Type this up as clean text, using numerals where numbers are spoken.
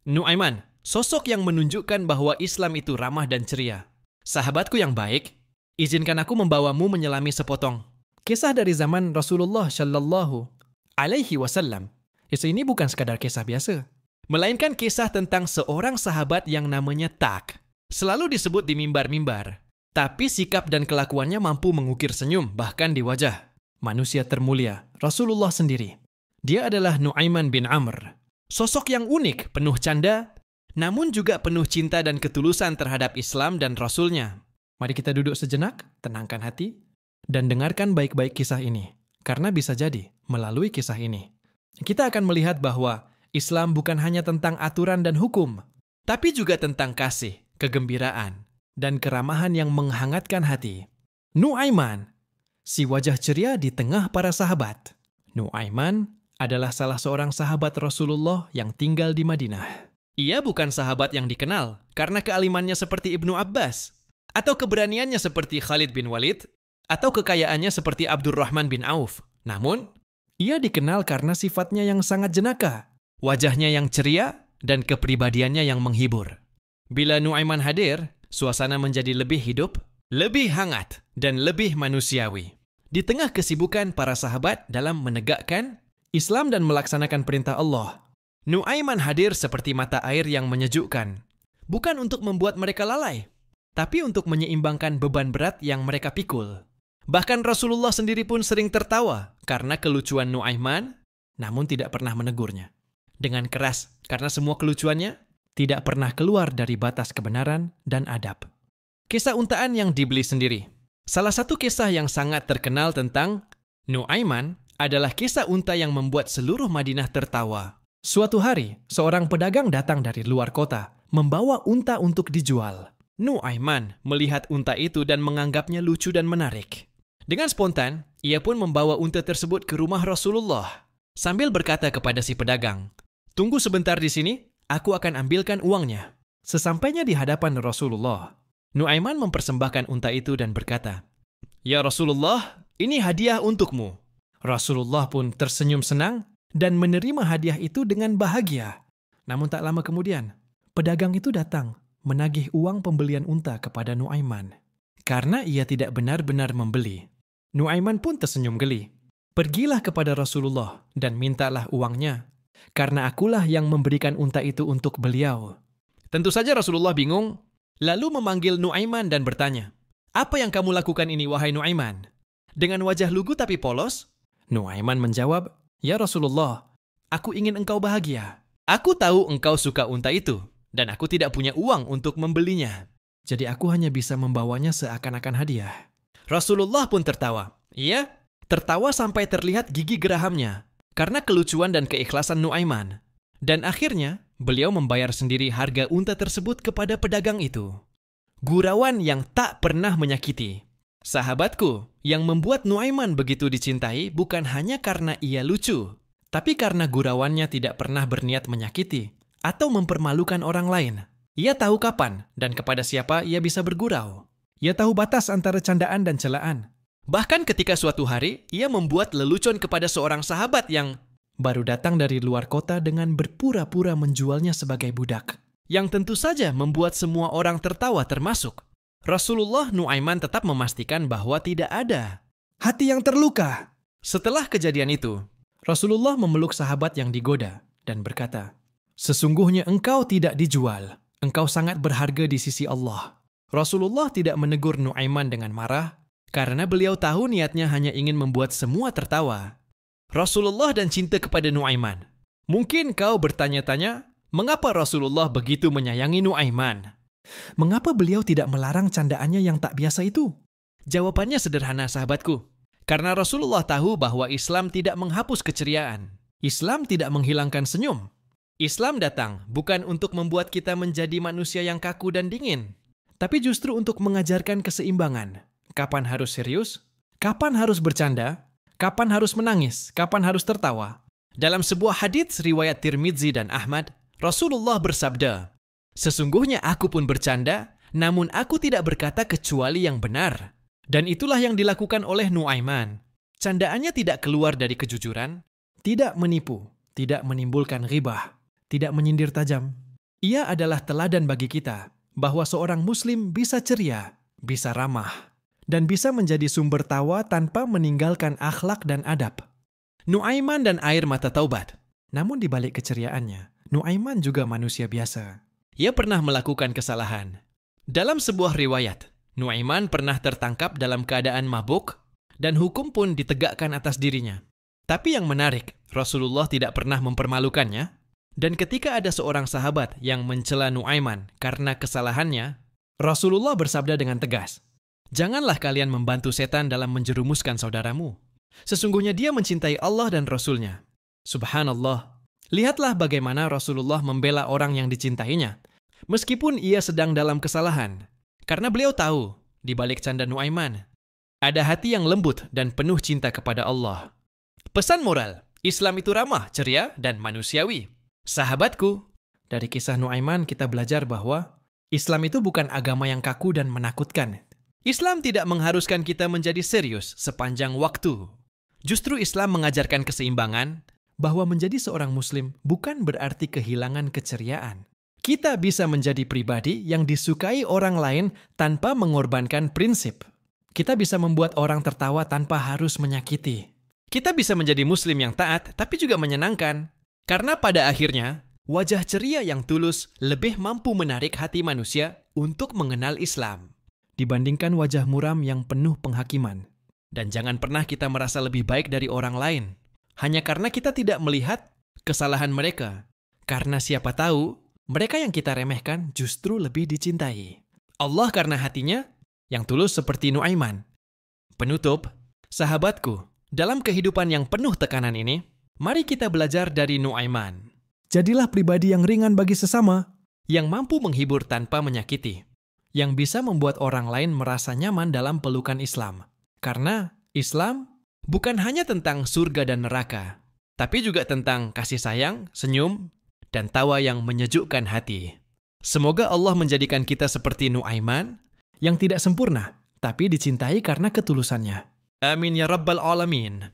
Nu'aiman, sosok yang menunjukkan bahwa Islam itu ramah dan ceria. Sahabatku yang baik, izinkan aku membawamu menyelami sepotong kisah dari zaman Rasulullah Shallallahu Alaihi Wasallam. Kisah ini bukan sekadar kisah biasa, melainkan kisah tentang seorang sahabat yang namanya Tak. Selalu disebut di mimbar-mimbar, tapi sikap dan kelakuannya mampu mengukir senyum bahkan di wajah manusia termulia, Rasulullah sendiri. Dia adalah Nu'aiman bin Amr. Sosok yang unik, penuh canda, namun juga penuh cinta dan ketulusan terhadap Islam dan Rasulnya. Mari kita duduk sejenak, tenangkan hati, dan dengarkan baik-baik kisah ini. Karena bisa jadi, melalui kisah ini, kita akan melihat bahwa Islam bukan hanya tentang aturan dan hukum, tapi juga tentang kasih, kegembiraan, dan keramahan yang menghangatkan hati. Nu'aiman, si wajah ceria di tengah para sahabat. Nu'aiman adalah salah seorang sahabat Rasulullah yang tinggal di Madinah. Ia bukan sahabat yang dikenal karena kealimannya seperti Ibnu Abbas, atau keberaniannya seperti Khalid bin Walid, atau kekayaannya seperti Abdurrahman bin Auf. Namun, ia dikenal karena sifatnya yang sangat jenaka, wajahnya yang ceria, dan kepribadiannya yang menghibur. Bila Nu'aiman hadir, suasana menjadi lebih hidup, lebih hangat, dan lebih manusiawi. Di tengah kesibukan para sahabat dalam menegakkan Islam dan melaksanakan perintah Allah, Nu'aiman hadir seperti mata air yang menyejukkan. Bukan untuk membuat mereka lalai, tapi untuk menyeimbangkan beban berat yang mereka pikul. Bahkan Rasulullah sendiri pun sering tertawa karena kelucuan Nu'aiman, namun tidak pernah menegurnya dengan keras karena semua kelucuannya tidak pernah keluar dari batas kebenaran dan adab. Kisah untaan yang dibeli sendiri. Salah satu kisah yang sangat terkenal tentang Nu'aiman adalah kisah unta yang membuat seluruh Madinah tertawa. Suatu hari, seorang pedagang datang dari luar kota, membawa unta untuk dijual. Nu'aiman melihat unta itu dan menganggapnya lucu dan menarik. Dengan spontan, ia pun membawa unta tersebut ke rumah Rasulullah, sambil berkata kepada si pedagang, "Tunggu sebentar di sini, aku akan ambilkan uangnya." Sesampainya di hadapan Rasulullah, Nu'aiman mempersembahkan unta itu dan berkata, "Ya Rasulullah, ini hadiah untukmu." Rasulullah pun tersenyum senang dan menerima hadiah itu dengan bahagia. Namun tak lama kemudian, pedagang itu datang menagih uang pembelian unta kepada Nu'aiman. Karena ia tidak benar-benar membeli, Nu'aiman pun tersenyum geli. "Pergilah kepada Rasulullah dan mintalah uangnya, karena akulah yang memberikan unta itu untuk beliau." Tentu saja Rasulullah bingung, lalu memanggil Nu'aiman dan bertanya, "Apa yang kamu lakukan ini, wahai Nu'aiman?" Dengan wajah lugu tapi polos, Nu'aiman menjawab, "Ya Rasulullah, aku ingin engkau bahagia. Aku tahu engkau suka unta itu, dan aku tidak punya uang untuk membelinya. Jadi aku hanya bisa membawanya seakan-akan hadiah." Rasulullah pun tertawa. Iya, tertawa sampai terlihat gigi gerahamnya karena kelucuan dan keikhlasan Nu'aiman. Dan akhirnya, beliau membayar sendiri harga unta tersebut kepada pedagang itu. Gurauan yang tak pernah menyakiti. Sahabatku, yang membuat Nu'aiman begitu dicintai bukan hanya karena ia lucu, tapi karena gurauannya tidak pernah berniat menyakiti atau mempermalukan orang lain. Ia tahu kapan dan kepada siapa ia bisa bergurau. Ia tahu batas antara candaan dan celaan. Bahkan ketika suatu hari, ia membuat lelucon kepada seorang sahabat yang baru datang dari luar kota dengan berpura-pura menjualnya sebagai budak. Yang tentu saja membuat semua orang tertawa termasuk Rasulullah. Nu'aiman tetap memastikan bahwa tidak ada hati yang terluka. Setelah kejadian itu, Rasulullah memeluk sahabat yang digoda dan berkata, "Sesungguhnya engkau tidak dijual. Engkau sangat berharga di sisi Allah." Rasulullah tidak menegur Nu'aiman dengan marah, karena beliau tahu niatnya hanya ingin membuat semua tertawa. Rasulullah dan cinta kepada Nu'aiman. Mungkin kau bertanya-tanya, mengapa Rasulullah begitu menyayangi Nu'aiman? Mengapa beliau tidak melarang candaannya yang tak biasa itu? Jawabannya sederhana, sahabatku. Karena Rasulullah tahu bahwa Islam tidak menghapus keceriaan. Islam tidak menghilangkan senyum. Islam datang bukan untuk membuat kita menjadi manusia yang kaku dan dingin, tapi justru untuk mengajarkan keseimbangan. Kapan harus serius? Kapan harus bercanda? Kapan harus menangis? Kapan harus tertawa? Dalam sebuah hadits riwayat Tirmidzi dan Ahmad, Rasulullah bersabda, "Sesungguhnya aku pun bercanda, namun aku tidak berkata kecuali yang benar." Dan itulah yang dilakukan oleh Nu'aiman. Candaannya tidak keluar dari kejujuran, tidak menipu, tidak menimbulkan ghibah, tidak menyindir tajam. Ia adalah teladan bagi kita bahwa seorang muslim bisa ceria, bisa ramah, dan bisa menjadi sumber tawa tanpa meninggalkan akhlak dan adab. Nuaiman dan air mata taubat. Namun di balik keceriaannya, Nuaiman juga manusia biasa. Ia pernah melakukan kesalahan. Dalam sebuah riwayat, Nuaiman pernah tertangkap dalam keadaan mabuk dan hukum pun ditegakkan atas dirinya. Tapi yang menarik, Rasulullah tidak pernah mempermalukannya. Dan ketika ada seorang sahabat yang mencela Nuaiman karena kesalahannya, Rasulullah bersabda dengan tegas, "Janganlah kalian membantu setan dalam menjerumuskan saudaramu. Sesungguhnya dia mencintai Allah dan Rasul-Nya." Subhanallah. Lihatlah bagaimana Rasulullah membela orang yang dicintainya, meskipun ia sedang dalam kesalahan. Karena beliau tahu, di balik canda Nuaiman, ada hati yang lembut dan penuh cinta kepada Allah. Pesan moral, Islam itu ramah, ceria, dan manusiawi. Sahabatku, dari kisah Nuaiman kita belajar bahwa Islam itu bukan agama yang kaku dan menakutkan. Islam tidak mengharuskan kita menjadi serius sepanjang waktu. Justru Islam mengajarkan keseimbangan, bahwa menjadi seorang muslim bukan berarti kehilangan keceriaan. Kita bisa menjadi pribadi yang disukai orang lain tanpa mengorbankan prinsip. Kita bisa membuat orang tertawa tanpa harus menyakiti. Kita bisa menjadi muslim yang taat tapi juga menyenangkan. Karena pada akhirnya, wajah ceria yang tulus lebih mampu menarik hati manusia untuk mengenal Islam dibandingkan wajah muram yang penuh penghakiman. Dan jangan pernah kita merasa lebih baik dari orang lain hanya karena kita tidak melihat kesalahan mereka. Karena siapa tahu, mereka yang kita remehkan justru lebih dicintai Allah karena hatinya yang tulus seperti Nuaiman. Penutup, sahabatku, dalam kehidupan yang penuh tekanan ini, mari kita belajar dari Nuaiman. Jadilah pribadi yang ringan bagi sesama, yang mampu menghibur tanpa menyakiti, yang bisa membuat orang lain merasa nyaman dalam pelukan Islam. Karena Islam bukan hanya tentang surga dan neraka, tapi juga tentang kasih sayang, senyum, dan tawa yang menyejukkan hati. Semoga Allah menjadikan kita seperti Nuaiman, yang tidak sempurna, tapi dicintai karena ketulusannya. Amin ya Rabbal Alamin.